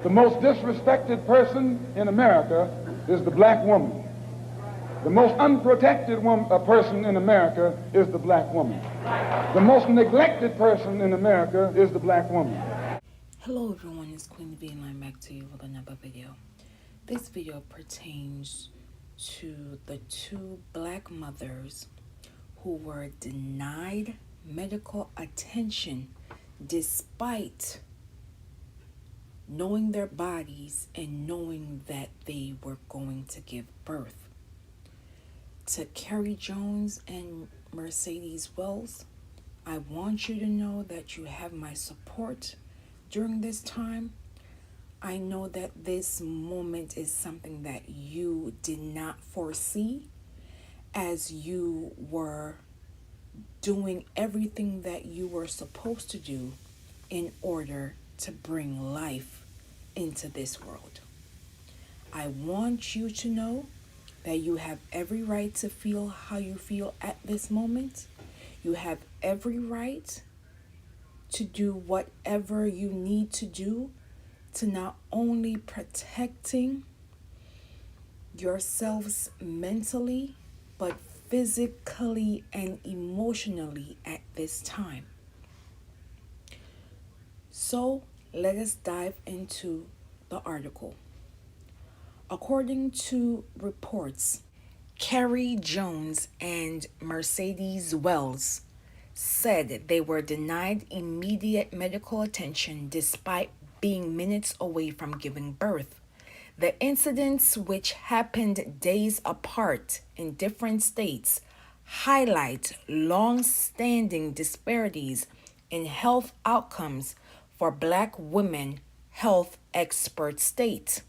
The most disrespected person in America is the black woman. The most unprotected person in America is the black woman. The most neglected person in America is the black woman. Hello everyone, it's Queen V and I'm back to you with another video. This video pertains to the two black mothers who were denied medical attention despite knowing their bodies and knowing that they were going to give birth. To Carrie Jones and Mercedes Wells, I want you to know that you have my support during this time. I know that this moment is something that you did not foresee, as you were doing everything that you were supposed to do in order to bring life into this world. I want you to know that you have every right to feel how you feel at this moment. You have every right to do whatever you need to do to not only protecting yourselves mentally, but physically and emotionally at this time. So let us dive into the article. According to reports, Carrie Jones and Mercedes Wells said they were denied immediate medical attention despite being minutes away from giving birth. The incidents, which happened days apart in different states, highlight long-standing disparities in health outcomes for Black women, health experts state.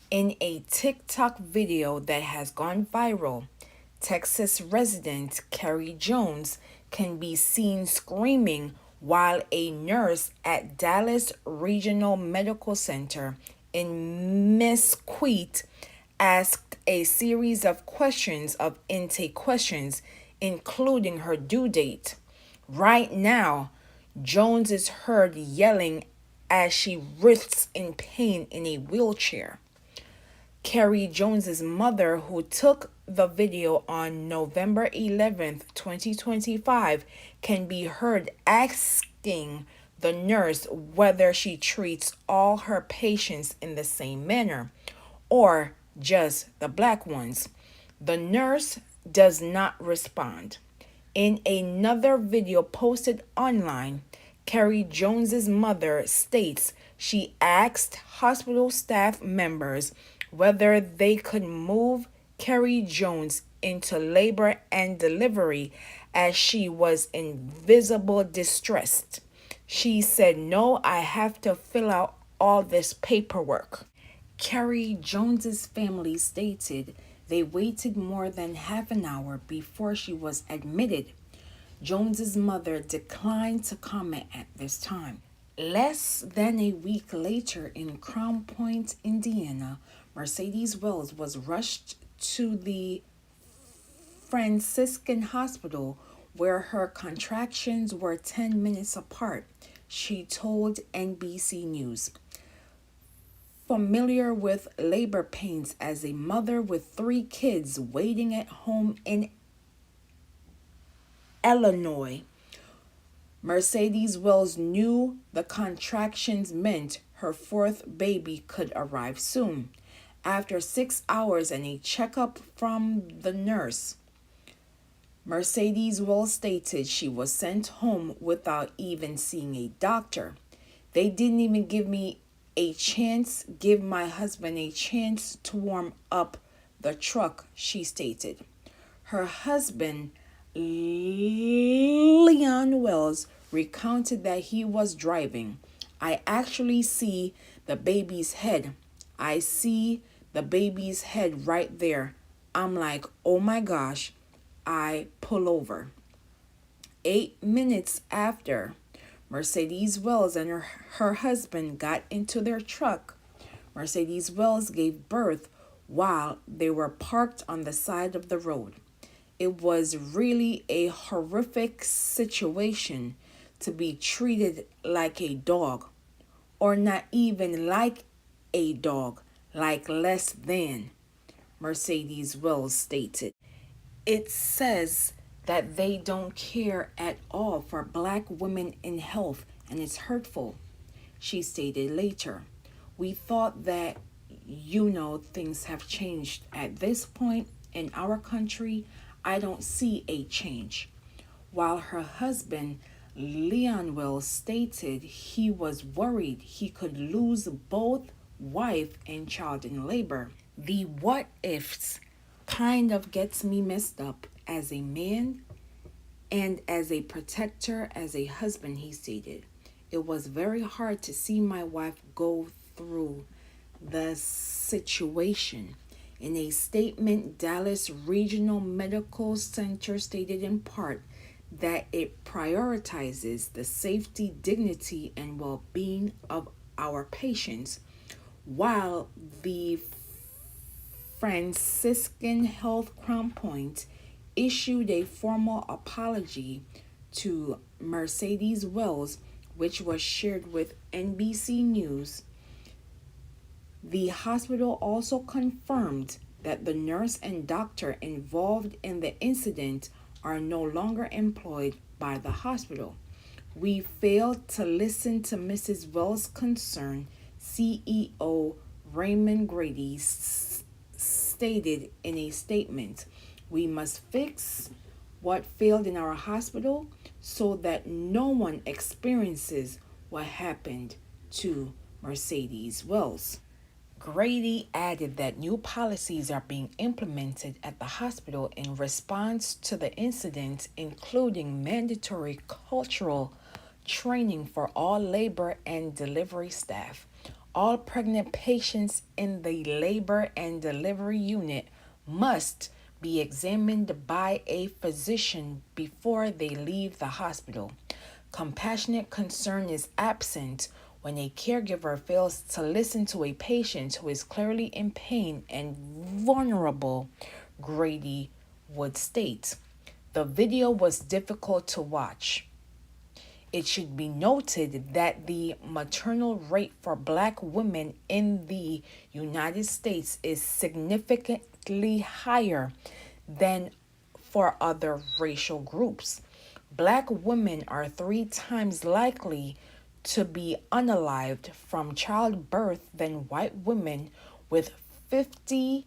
In a TikTok video that has gone viral, Texas resident Carrie Jones can be seen screaming while a nurse at Dallas Regional Medical Center in Mesquite asked a series of intake questions, including her due date. Right now, Jones is heard yelling as she writhes in pain in a wheelchair. Carrie Jones's mother, who took the video on November 11th, 2025, can be heard asking the nurse whether she treats all her patients in the same manner or just the Black ones. The nurse does not respond. In another video posted online, Carrie Jones's mother states she asked hospital staff members whether they could move Carrie Jones into labor and delivery as she was in visible distress. She said, "No, I have to fill out all this paperwork." Carrie Jones's family stated they waited more than half an hour before she was admitted. Jones's mother declined to comment at this time. Less than a week later, in Crown Point, Indiana, Mercedes Wells was rushed to the Franciscan Hospital where her contractions were 10 minutes apart, she told NBC News. Familiar with labor pains as a mother with 3 kids waiting at home in Illinois, Mercedes Wells knew the contractions meant her 4th baby could arrive soon. After 6 hours and a checkup from the nurse, Mercedes Wells stated she was sent home without even seeing a doctor. "They didn't even give my husband a chance to warm up the truck," she stated. Her husband, Leon Wells, recounted that he was driving. "I actually see the baby's head. I see the baby's head right there. I'm like, oh my gosh." I pull over. 8 minutes after Mercedes Wells and her husband got into their truck, Mercedes Wells gave birth while they were parked on the side of the road. It was really a horrific situation to be treated like a dog, or not even like a dog, like less than, Mercedes Wells stated. It says that they don't care at all for black women in health and it's hurtful, she stated later. We thought that, things have changed. At this point in our country, I don't see a change. While her husband, Leon Wells, stated he was worried he could lose both wife and child in labor. The what ifs kind of gets me messed up as a man and as a protector, as a husband, he stated. It was very hard to see my wife go through the situation. In a statement, Dallas Regional Medical Center stated in part that it prioritizes the safety, dignity, and well-being of our patients, while the Franciscan Health Crown Point issued a formal apology to Mercedes Wells, which was shared with NBC News. The hospital also confirmed that the nurse and doctor involved in the incident are no longer employed by the hospital. We failed to listen to Mrs. Wells' concern, CEO Raymond Grady stated in a statement. We must fix what failed in our hospital so that no one experiences what happened to Mercedes Wells. Grady added that new policies are being implemented at the hospital in response to the incident, including mandatory cultural training for all labor and delivery staff. All pregnant patients in the labor and delivery unit must be examined by a physician before they leave the hospital. Compassionate concern is absent when a caregiver fails to listen to a patient who is clearly in pain and vulnerable, Grady would state. The video was difficult to watch. It should be noted that the maternal rate for black women in the United States is significantly higher than for other racial groups. Black women are 3 times likely to be unalived from childbirth than white women, with 50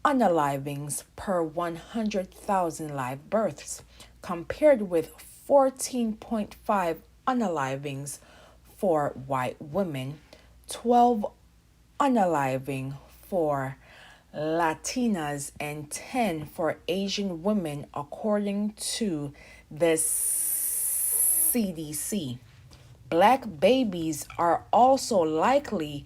unalivings per 100,000 live births, compared with 14.5 unalivings for white women, 12 unaliving for Latinas, and 10 for Asian women, according to the CDC. Black babies are also likely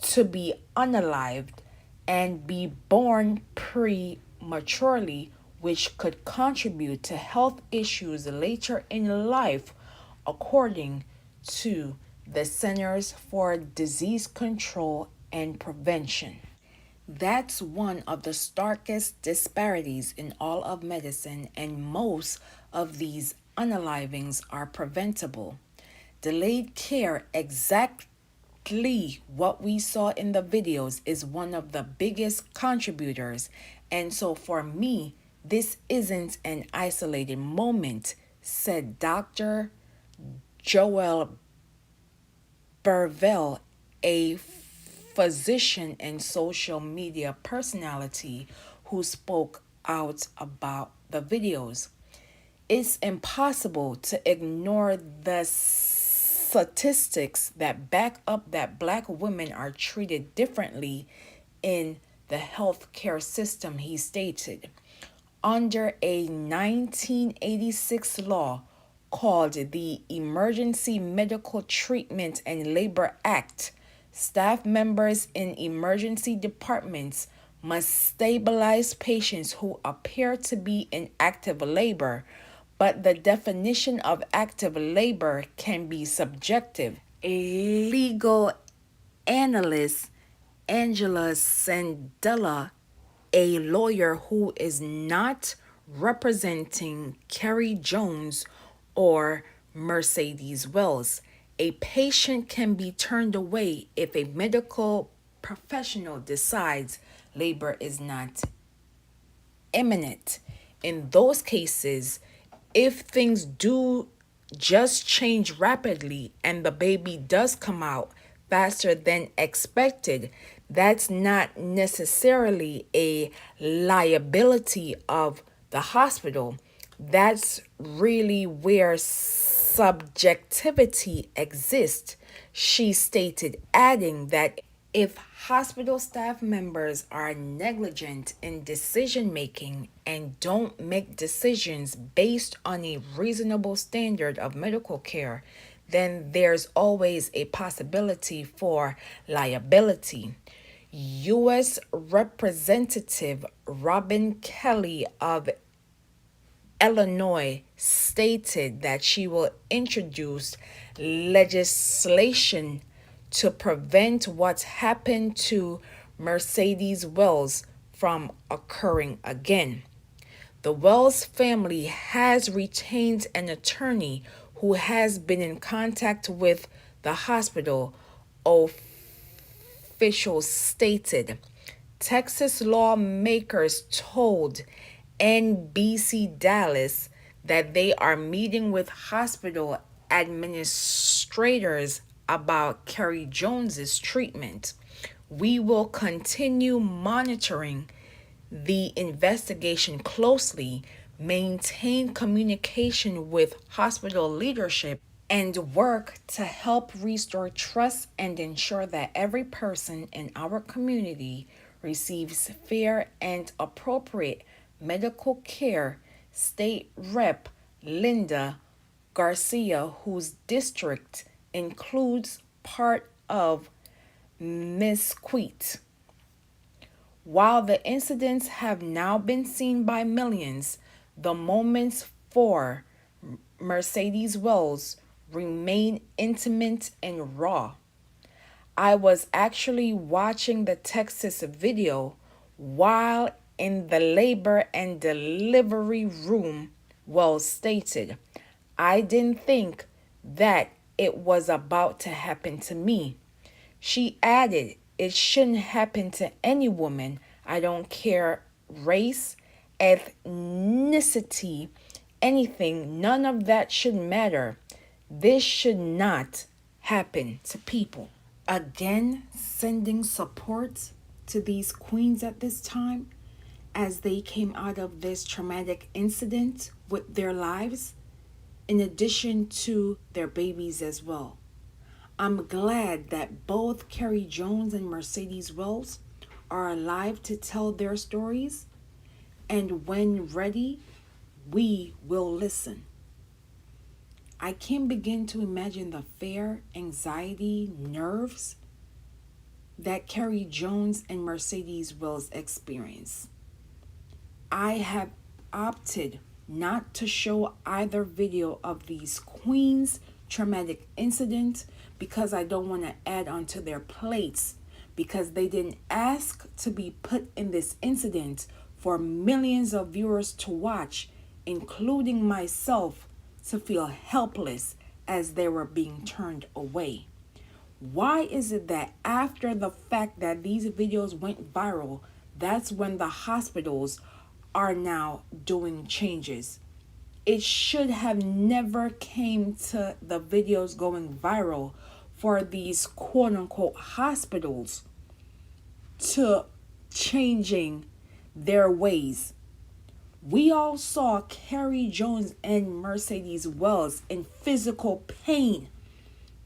to be unalived and be born prematurely, which could contribute to health issues later in life, according to the Centers for Disease Control and Prevention. That's one of the starkest disparities in all of medicine, and most of these unalivings are preventable. Delayed care, exactly what we saw in the videos, is one of the biggest contributors. And so for me, this isn't an isolated moment, said Dr. Joel Burvell, a physician and social media personality who spoke out about the videos. It's impossible to ignore the statistics that back up that black women are treated differently in the healthcare system, he stated. Under a 1986 law called the Emergency Medical Treatment and Labor Act, staff members in emergency departments must stabilize patients who appear to be in active labor, but the definition of active labor can be subjective. Legal analyst Angela Sandella, a lawyer who is not representing Carrie Jones or Mercedes Wells, A patient can be turned away if a medical professional decides labor is not imminent. In those cases, if things do just change rapidly and the baby does come out faster than expected, that's not necessarily a liability of the hospital. That's really where subjectivity exists, she stated, adding that if hospital staff members are negligent in decision making and don't make decisions based on a reasonable standard of medical care, then there's always a possibility for liability. U.S. Representative Robin Kelly of Illinois stated that she will introduce legislation to prevent what's happened to Mercedes Wells from occurring again. The Wells family has retained an attorney who has been in contact with the hospital, officials stated. Texas lawmakers told NBC Dallas that they are meeting with hospital administrators about Carrie Jones's treatment. We will continue monitoring the investigation closely, maintain communication with hospital leadership, and work to help restore trust and ensure that every person in our community receives fair and appropriate medical care, State Rep Linda Garcia, whose district includes part of Mesquite. While the incidents have now been seen by millions, the moments for Mercedes Wells remain intimate and raw. I was actually watching the Texas video while in the labor and delivery room, Wells stated. I didn't think that it was about to happen to me. She added, it shouldn't happen to any woman. I don't care race, ethnicity, anything. None of that should matter. This should not happen to people. Again, sending support to these queens at this time as they came out of this traumatic incident with their lives, in addition to their babies as well. I'm glad that both Carrie Jones and Mercedes Wells are alive to tell their stories, and when ready, we will listen. I can't begin to imagine the fear, anxiety, nerves that Carrie Jones and Mercedes Wells experience. I have opted not to show either video of these queens' traumatic incident because I don't want to add onto their plates, because they didn't ask to be put in this incident for millions of viewers to watch, including myself, to feel helpless as they were being turned away. Why is it that after the fact that these videos went viral, that's when the hospitals are now doing changes? It should have never came to the videos going viral for these quote-unquote hospitals to changing their ways. We all saw Carrie Jones and Mercedes Wells in physical pain.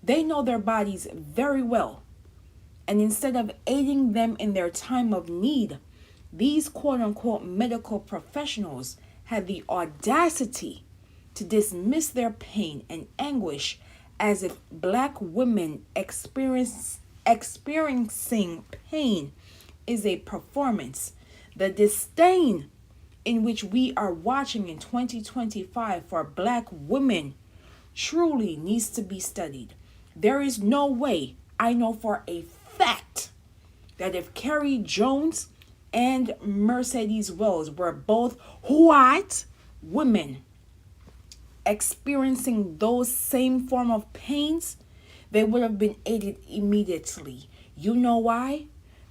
They know their bodies very well. And instead of aiding them in their time of need, these quote-unquote medical professionals had the audacity to dismiss their pain and anguish as if Black women experiencing pain is a performance. The disdain in which we are watching in 2025 for Black women truly needs to be studied. There is no way, I know for a fact, that if Carrie Jones and Mercedes Wells were both white women experiencing those same form of pains, they would have been aided immediately. You know why?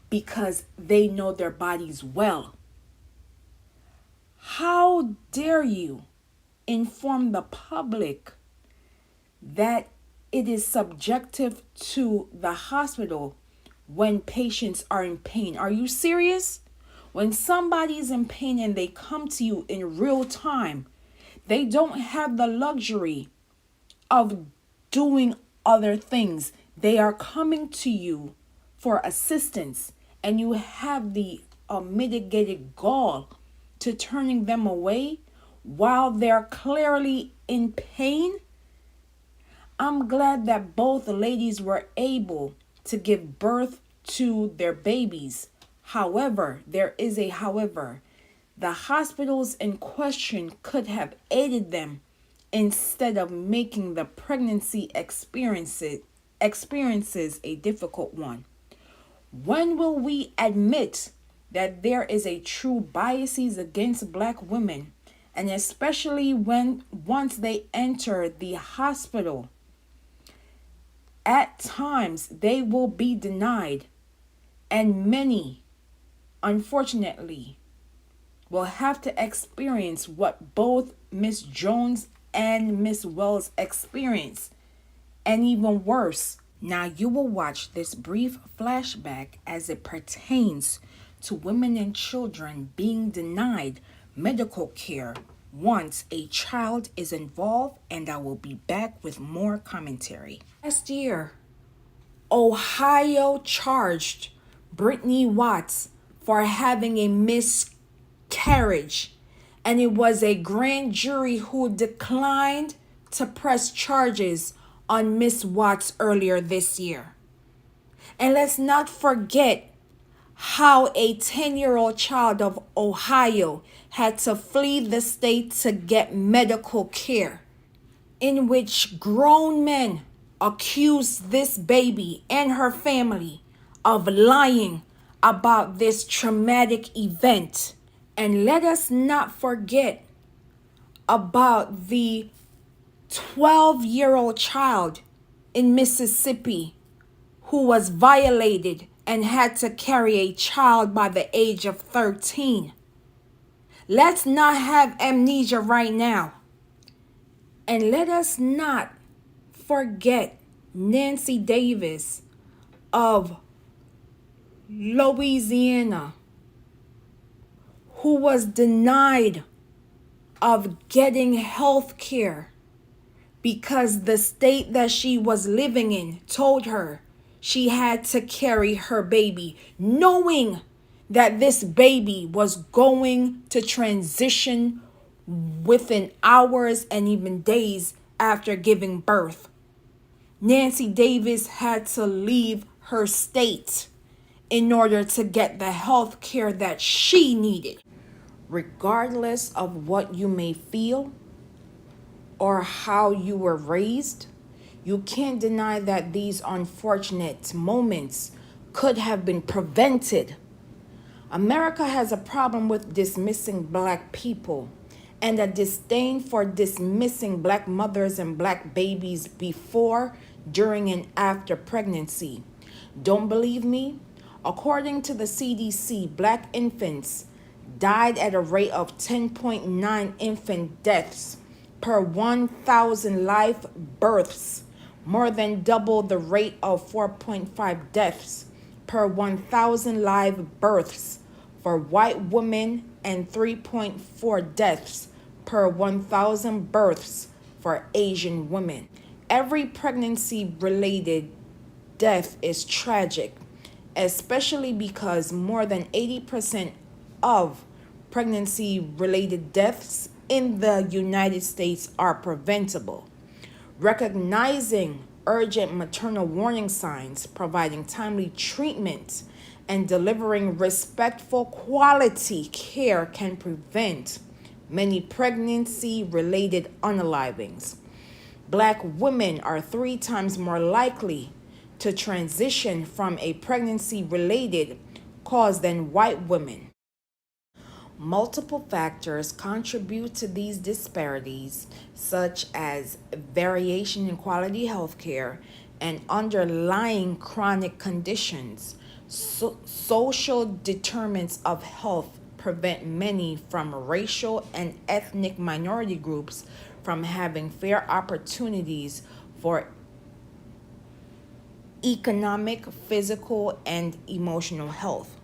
Because they know their bodies well. How dare you inform the public that it is subjective to the hospital when patients are in pain? Are you serious? When somebody is in pain and they come to you in real time, they don't have the luxury of doing other things. They are coming to you for assistance, and you have the mitigated gall to turning them away while they're clearly in pain. I'm glad that both ladies were able to give birth to their babies. However, there is a however. The hospitals in question could have aided them instead of making the pregnancy experiences a difficult one. When will we admit that there is a true biases against Black women, and especially when once they enter the hospital? At times they will be denied, and many, unfortunately, will have to experience what both Miss Jones and Miss Wells experienced, and even worse. Now you will watch this brief flashback as it pertains to women and children being denied medical care once a child is involved, and I will be back with more commentary. Last year, Ohio charged Brittany Watts for having a miscarriage, and it was a grand jury who declined to press charges on Miss Watts earlier this year. And let's not forget how a 10-year-old child of Ohio had to flee the state to get medical care, in which grown men accused this baby and her family of lying about this traumatic event. And let us not forget about the 12-year-old child in Mississippi who was violated and had to carry a child by the age of 13. Let's not have amnesia right now. And let us not forget Nancy Davis of Louisiana, who was denied of getting health care because the state that she was living in told her she had to carry her baby, knowing that this baby was going to transition within hours and even days after giving birth. Nancy Davis had to leave her state in order to get the health care that she needed. Regardless of what you may feel or how you were raised, you can't deny that these unfortunate moments could have been prevented. America has a problem with dismissing Black people and a disdain for dismissing Black mothers and Black babies before, during, and after pregnancy. Don't believe me? According to the CDC, Black infants died at a rate of 10.9 infant deaths per 1,000 live births, more than double the rate of 4.5 deaths per 1,000 live births for white women and 3.4 deaths per 1,000 births for Asian women. Every pregnancy-related death is tragic, especially because more than 80% of pregnancy-related deaths in the United States are preventable. Recognizing urgent maternal warning signs, providing timely treatment, and delivering respectful quality care can prevent many pregnancy-related unalivings. Black women are 3 times more likely to transition from a pregnancy-related cause than white women. Multiple factors contribute to these disparities, such as variation in quality health care, and underlying chronic conditions. Social determinants of health prevent many from racial and ethnic minority groups from having fair opportunities for economic, physical, and emotional health.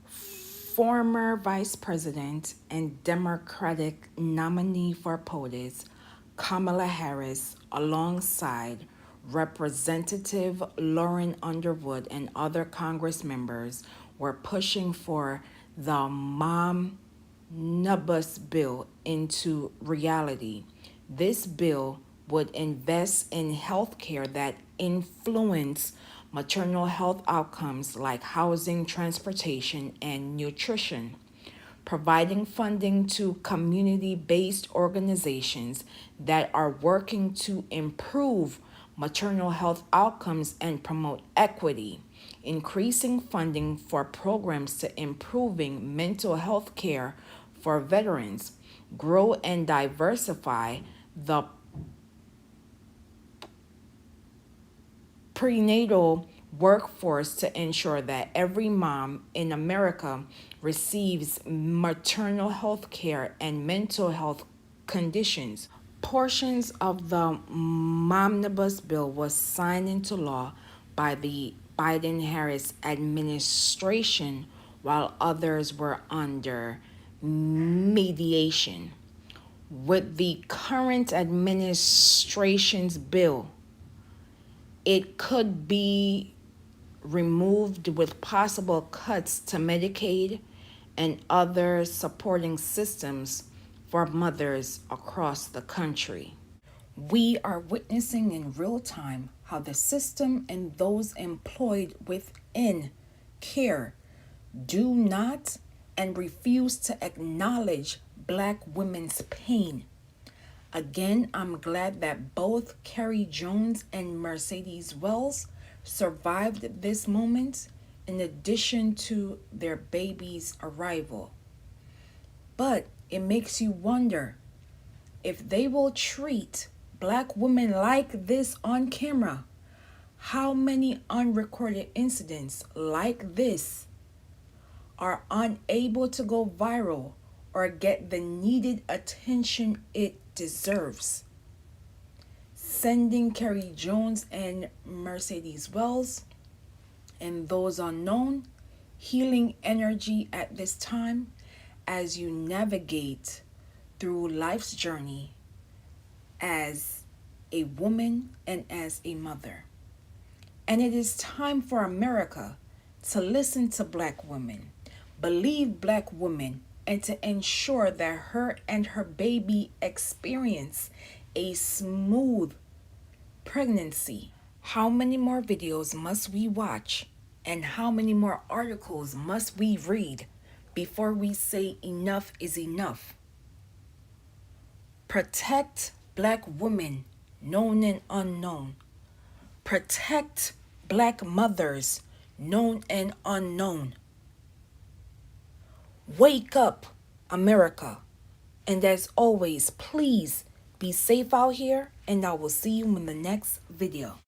Former Vice President and Democratic nominee for POTUS, Kamala Harris, alongside Representative Lauren Underwood and other Congress members, were pushing for the MomnibusBill into reality. This bill would invest in health care that influence maternal health outcomes like housing, transportation, and nutrition, providing funding to community-based organizations that are working to improve maternal health outcomes and promote equity, increasing funding for programs to improving mental health care for veterans, grow and diversify the prenatal workforce to ensure that every mom in America receives maternal health care and mental health conditions. Portions of the Momnibus Bill was signed into law by the Biden-Harris administration, while others were under mediation. With the current administration's bill, it could be removed with possible cuts to Medicaid and other supporting systems for mothers across the country. We are witnessing in real time how the system and those employed within care do not and refuse to acknowledge Black women's pain. Again, I'm glad that both Carrie Jones and Mercedes Wells survived this moment in addition to their baby's arrival. But it makes you wonder if they will treat Black women like this on camera. How many unrecorded incidents like this are unable to go viral or get the needed attention it deserves? Sending Carrie Jones and Mercedes Wells and those unknown healing energy at this time as you navigate through life's journey as a woman and as a mother. And it is time for America to listen to Black women, believe Black women, and to ensure that her and her baby experience a smooth pregnancy. How many more videos must we watch and how many more articles must we read before we say enough is enough? Protect Black women, known and unknown. Protect Black mothers, known and unknown. Wake up, America. And as always, please be safe out here, and I will see you in the next video.